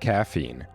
Caffeine.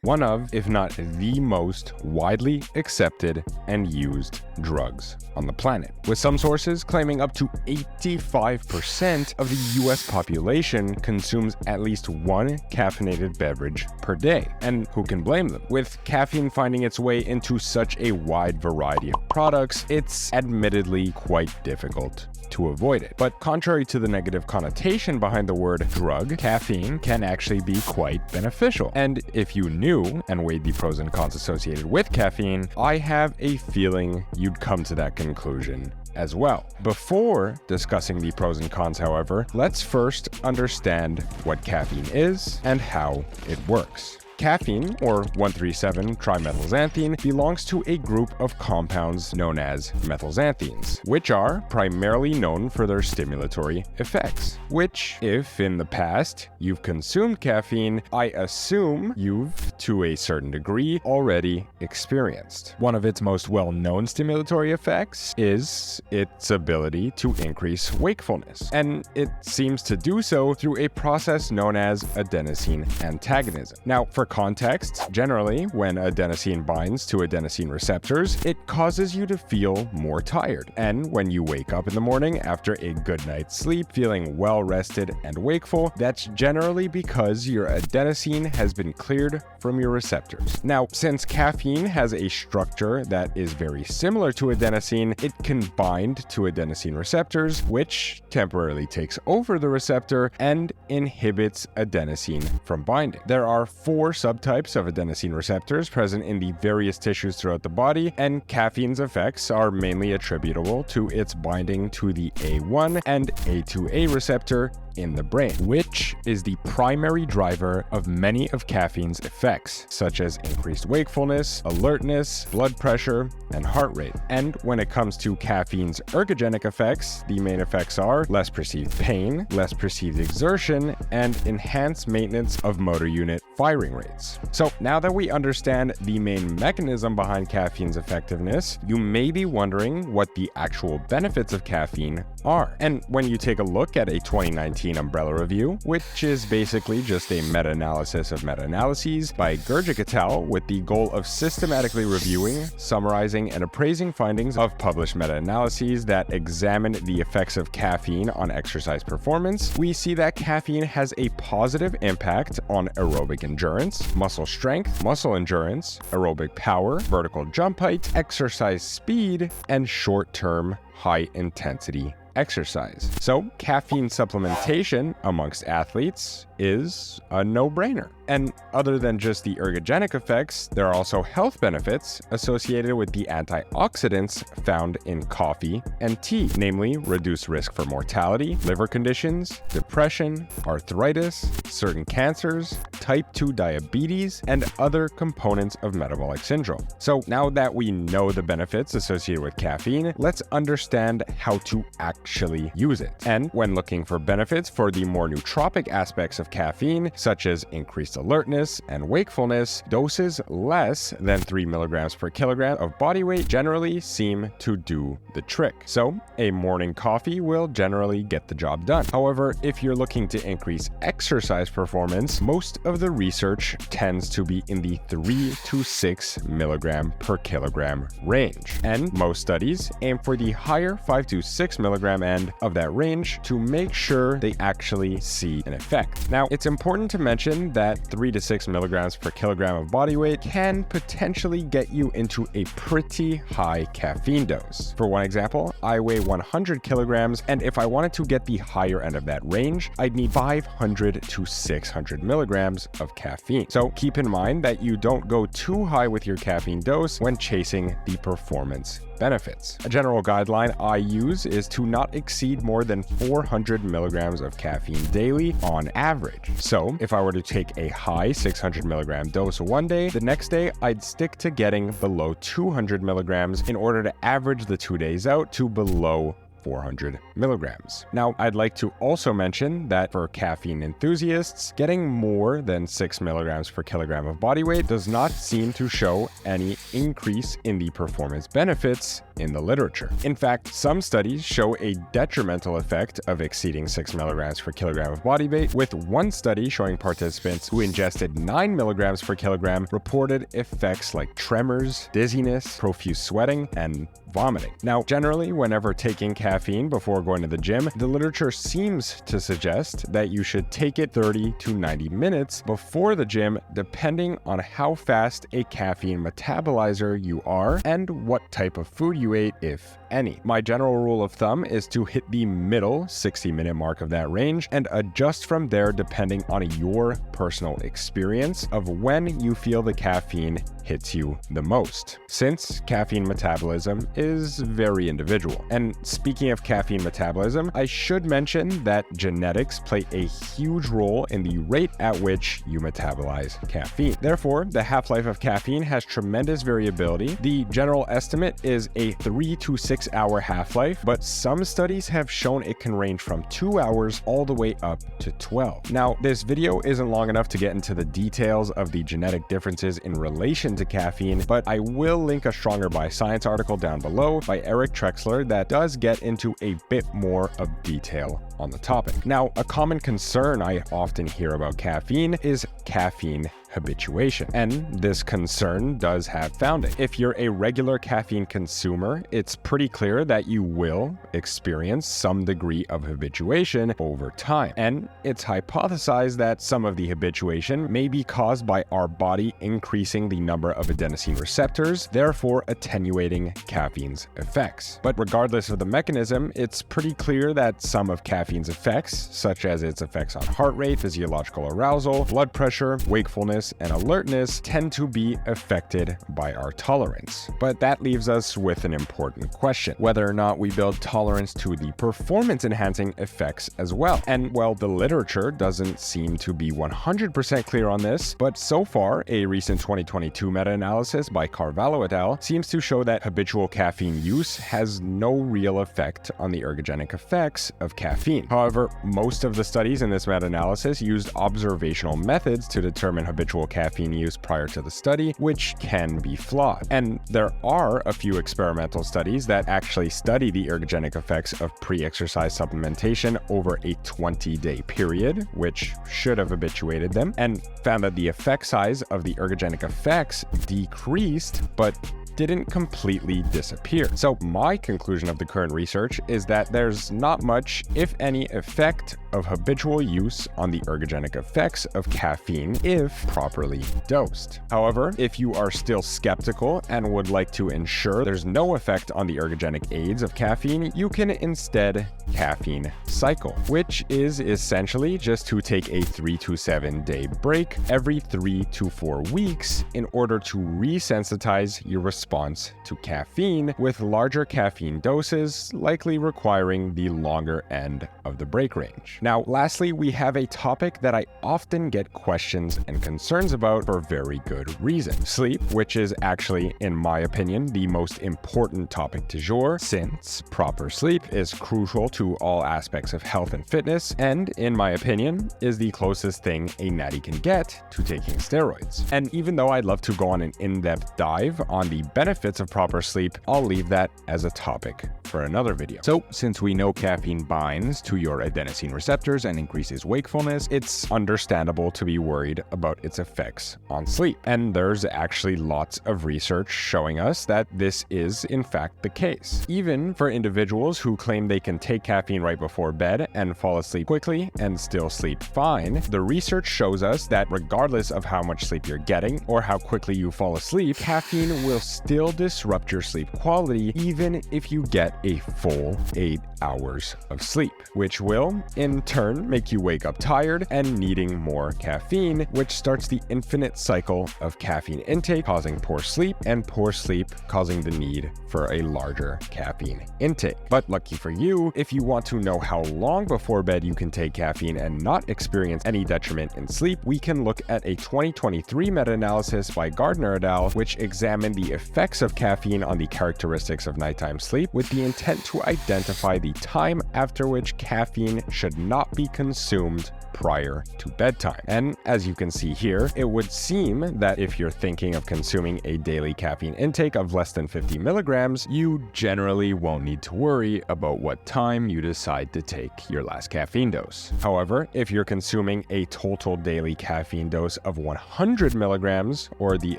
One of, if not the most widely accepted and used drugs on the planet, with some sources claiming up to 85% of the US population consumes at least one caffeinated beverage per day. And who can blame them? With caffeine finding its way into such a wide variety of products, it's admittedly quite difficult to avoid it. But contrary to the negative connotation behind the word drug, caffeine can actually be quite beneficial. And if you knew and weighed the pros and cons associated with caffeine, I have a feeling you'd come to that conclusion as well. Before discussing the pros and cons, however, let's first understand what caffeine is and how it works. Caffeine, or 1,3,7-trimethylxanthine, belongs to a group of compounds known as methylxanthines, which are primarily known for their stimulatory effects, which, if in the past you've consumed caffeine, I assume you've, to a certain degree, already experienced. One of its most well-known stimulatory effects is its ability to increase wakefulness, and it seems to do so through a process known as adenosine antagonism. Now, for context, generally, when adenosine binds to adenosine receptors, it causes you to feel more tired. And when you wake up in the morning after a good night's sleep, feeling well rested and wakeful, that's generally because your adenosine has been cleared from your receptors. Now, since caffeine has a structure that is very similar to adenosine, it can bind to adenosine receptors, which temporarily takes over the receptor and inhibits adenosine from binding. There are 4 subtypes of adenosine receptors present in the various tissues throughout the body, and caffeine's effects are mainly attributable to its binding to the A1 and A2A receptor in the brain, which is the primary driver of many of caffeine's effects, such as increased wakefulness, alertness, blood pressure, and heart rate. And when it comes to caffeine's ergogenic effects, the main effects are less perceived pain, less perceived exertion, and enhanced maintenance of motor unit firing rates. So now that we understand the main mechanism behind caffeine's effectiveness, you may be wondering what the actual benefits of caffeine are. And when you take a look at a 2019 umbrella review, which is basically just a meta-analysis of meta-analyses by Ergogenic et al. With the goal of systematically reviewing, summarizing, and appraising findings of published meta-analyses that examine the effects of caffeine on exercise performance, we see that caffeine has a positive impact on aerobic endurance, muscle strength, muscle endurance, aerobic power, vertical jump height, exercise speed, and short-term high-intensity exercise. So, caffeine supplementation amongst athletes is a no-brainer. And other than just the ergogenic effects, there are also health benefits associated with the antioxidants found in coffee and tea, namely reduced risk for mortality, liver conditions, depression, arthritis, certain cancers, type 2 diabetes, and other components of metabolic syndrome. So now that we know the benefits associated with caffeine, let's understand how to actually use it. And when looking for benefits for the more nootropic aspects of caffeine, such as increased alertness and wakefulness, doses less than 3 milligrams per kilogram of body weight generally seem to do the trick. So a morning coffee will generally get the job done. However, if you're looking to increase exercise performance, most of the research tends to be in the 3 to 6 milligram per kilogram range. And most studies aim for the higher 5 to 6 milligram end of that range to make sure they actually see an effect. Now, it's important to mention that 3 to 6 milligrams per kilogram of body weight can potentially get you into a pretty high caffeine dose. For one example, I weigh 100 kilograms, and if I wanted to get the higher end of that range, I'd need 500 to 600 milligrams of caffeine. So keep in mind that you don't go too high with your caffeine dose when chasing the performance benefits. A general guideline I use is to not exceed more than 400 milligrams of caffeine daily on average. So if I were to take a high 600 milligram dose one day, the next day I'd stick to getting below 200 milligrams in order to average the 2 days out to below 400 milligrams. Now, I'd like to also mention that for caffeine enthusiasts, getting more than 6 milligrams per kilogram of body weight does not seem to show any increase in the performance benefits in the literature. In fact, some studies show a detrimental effect of exceeding 6 milligrams per kilogram of body weight, with one study showing participants who ingested 9 milligrams per kilogram reported effects like tremors, dizziness, profuse sweating, and vomiting. Now, generally, whenever taking caffeine before going to the gym, the literature seems to suggest that you should take it 30 to 90 minutes before the gym, depending on how fast a caffeine metabolizer you are and what type of food you ate, if any. My general rule of thumb is to hit the middle 60-minute mark of that range and adjust from there depending on your personal experience of when you feel the caffeine hits you the most, since caffeine metabolism is very individual. And speaking of caffeine metabolism, I should mention that genetics play a huge role in the rate at which you metabolize caffeine. Therefore, the half-life of caffeine has tremendous variability. The general estimate is a 3 to 6 hour half-life, but some studies have shown it can range from 2 hours all the way up to 12. Now, this video isn't long enough to get into the details of the genetic differences in relation to caffeine, but I will link a Stronger by Science article down below by Eric Trexler that does get into a bit more of detail on the topic. Now, a common concern I often hear about caffeine is caffeine habituation, and this concern does have founding. If you're a regular caffeine consumer, it's pretty clear that you will experience some degree of habituation over time, and it's hypothesized that some of the habituation may be caused by our body increasing the number of adenosine receptors, therefore attenuating caffeine's effects. But regardless of the mechanism, it's pretty clear that some of caffeine's effects, such as its effects on heart rate, physiological arousal, blood pressure, wakefulness, and alertness, tend to be affected by our tolerance. But that leaves us with an important question: whether or not we build tolerance to the performance-enhancing effects as well. And while the literature doesn't seem to be 100% clear on this, but so far, a recent 2022 meta-analysis by Carvalho et al. Seems to show that habitual caffeine use has no real effect on the ergogenic effects of caffeine. However, most of the studies in this meta-analysis used observational methods to determine habitual caffeine use prior to the study, which can be flawed. And there are a few experimental studies that actually study the ergogenic effects of pre-exercise supplementation over a 20-day period, which should have habituated them, and found that the effect size of the ergogenic effects decreased, but didn't completely disappear. So my conclusion of the current research is that there's not much, if any, effect of habitual use on the ergogenic effects of caffeine if properly dosed. However, if you are still skeptical and would like to ensure there's no effect on the ergogenic aids of caffeine, you can instead caffeine cycle, which is essentially just to take a 3 to 7 day break every 3 to 4 weeks in order to resensitize your response to caffeine with larger caffeine doses, likely requiring the longer end of the break range. Now, lastly, we have a topic that I often get questions and concerns about for very good reason: sleep, which is actually, in my opinion, the most important topic du jour, since proper sleep is crucial to all aspects of health and fitness, and in my opinion, is the closest thing a natty can get to taking steroids. And even though I'd love to go on an in-depth dive on the benefits of proper sleep, I'll leave that as a topic for another video. So, since we know caffeine binds to your adenosine receptors and increases wakefulness, it's understandable to be worried about its effects on sleep. And there's actually lots of research showing us that this is in fact the case. Even for individuals who claim they can take caffeine right before bed and fall asleep quickly and still sleep fine, the research shows us that regardless of how much sleep you're getting or how quickly you fall asleep, caffeine will still disrupt your sleep quality even if you get a full 8 hours of sleep, which will in turn make you wake up tired and needing more caffeine, which starts the infinite cycle of caffeine intake causing poor sleep, and poor sleep causing the need for a larger caffeine intake. But lucky for you, if you want to know how long before bed you can take caffeine and not experience any detriment in sleep, we can look at a 2023 meta-analysis by Gardner et al., which examined the effects of caffeine on the characteristics of nighttime sleep with the intent to identify the time after which caffeine should not be consumed prior to bedtime. And as you can see here, it would seem that if you're thinking of consuming a daily caffeine intake of less than 50 milligrams, you generally won't need to worry about what time you decide to take your last caffeine dose. However, if you're consuming a total daily caffeine dose of 100 milligrams, or the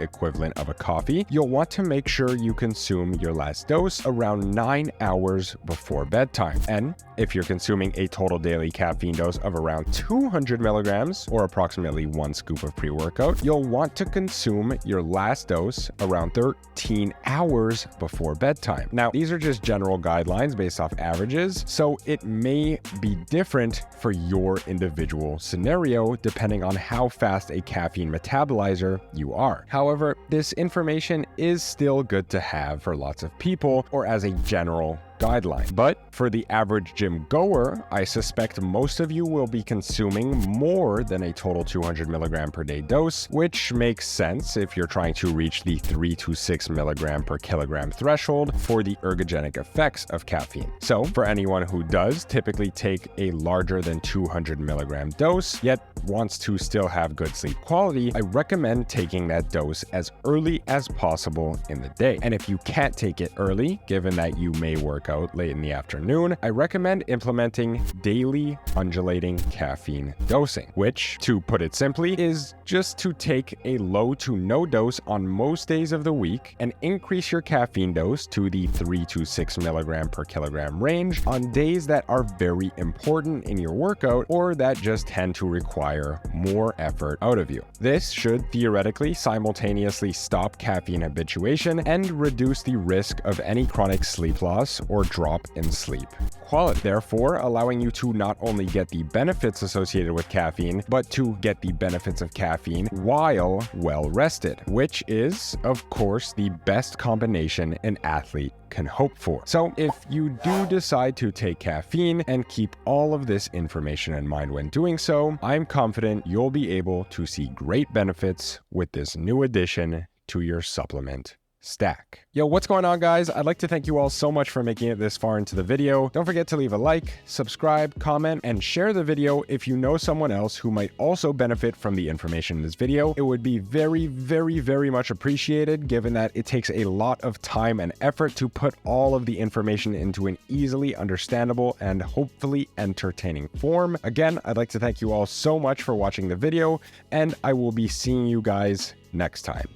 equivalent of a coffee, you'll want to make sure you consume your last dose around 9 hours before bedtime. And if you're consuming a total daily caffeine dose of around 200 milligrams, or approximately 1 scoop of pre-workout, you'll want to consume your last dose around 13 hours before bedtime. Now, these are just general guidelines based off averages, so it may be different for your individual scenario depending on how fast a caffeine metabolizer you are. However, this information is still good to have for lots of people or as a general guideline. But for the average gym goer, I suspect most of you will be consuming more than a total 200 milligram per day dose, which makes sense if you're trying to reach the 3 to 6 milligram per kilogram threshold for the ergogenic effects of caffeine. So for anyone who does typically take a larger than 200 milligram dose, yet wants to still have good sleep quality, I recommend taking that dose as early as possible in the day. And if you can't take it early, given that you may work out late in the afternoon, I recommend implementing daily undulating caffeine dosing, which, to put it simply, is just to take a low to no dose on most days of the week and increase your caffeine dose to the 3 to 6 milligram per kilogram range on days that are very important in your workout or that just tend to require more effort out of you. This should theoretically simultaneously stop caffeine habituation and reduce the risk of any chronic sleep loss or drop in sleep quality, therefore allowing you to not only get the benefits associated with caffeine, but to get the benefits of caffeine while well rested, which is, of course, the best combination an athlete can hope for. So if you do decide to take caffeine and keep all of this information in mind when doing so, I'm confident you'll be able to see great benefits with this new addition to your supplement stack. Yo, what's going on, guys? I'd like to thank you all so much for making it this far into the video. Don't forget to leave a like, subscribe, comment, and share the video if you know someone else who might also benefit from the information in this video. It would be very, very, very much appreciated, given that it takes a lot of time and effort to put all of the information into an easily understandable and hopefully entertaining form. Again, I'd like to thank you all so much for watching the video, and I will be seeing you guys next time.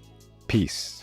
Peace.